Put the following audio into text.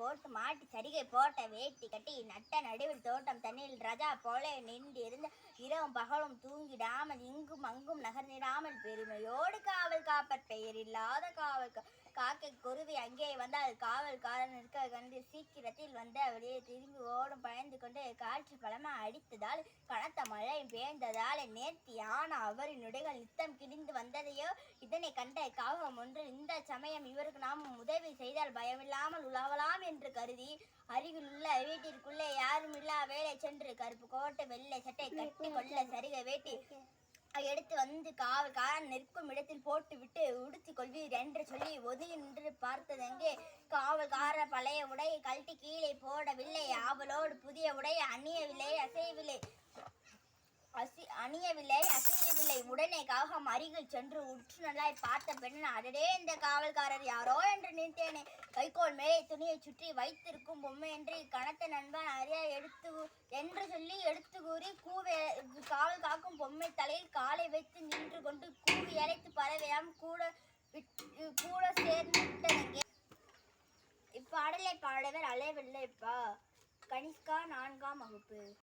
கோட்டு மாட்டி சரிகை போட்ட வேட்டி கட்டி நட்ட நடுவில் தோட்டம் தண்ணில் ரஜா போல நின்று இருந்த இரவும் பகலும் தூங்கிடாமல் இங்கும் அங்கும் நகர்ந்திடாமல் பெருமையோடு காவல் காப்பற் பெயரில்லாத காவல் காக்கை குருவி அங்கே வந்தால் காவல்காரன் இருக்க கண்டு சீக்கிரத்தில் வந்த வெளியே திரும்பி ஓடும் பயந்து கொண்டு காற்று பலமா அடித்ததால் கனத்த மழை பெய்ந்ததால் நேர்த்தியான அவரின் உடைகள் நித்தம் கிழிந்து வந்ததையோ இதனை கண்ட காவகம் ஒன்று இந்த சமயம் இவருக்கு நாம் உதவி செய்தால் பயமில்லாமல் உலாவலாம் என்று கருதி அருகிலுள்ள வீட்டிற்குள்ளே யாரும் இல்லா வேலை சென்று கருப்பு கோட்டை வெள்ளை சட்டை கட்டி கொள்ள சரிகை வேட்டி எடுத்து வந்து காவல்காரன் நிற்கும் இடத்தில் போட்டுவிட்டு உடுத்தி கொள்வீர் என்று சொல்லி ஒதுங்கி நின்று பார்த்ததெங்கே காவல்காரர் பழைய உடையை கழட்டி கீழே போடவில்லை. ஆவலோடு புதிய உடையை அணியவில்லை அசையவில்லை. உடனே காகம் அருகில் சென்று உற்று நல்லாய் பார்த்த பெண்ணன், அடடே, இந்த காவல்காரர் யாரோ என்று நினைத்தேனே. கைகோள் மேலே துணியை சுற்றி வைத்திருக்கும் பொம்மை என்று கனத்த நண்பன் அறிய என்று சொல்லி எடுத்து கூறி காவல் காக்கும் பொம்மை தலையில் காலை வைத்து நின்று கொண்டு கூவி அழைத்து பறவையாம் கூட சேர்ந்து விட்டதெங்கே. இப்பாடலை பாடவர் அளவில்லைப்பா. கனிஷ்கா 4ஆம் வகுப்பு.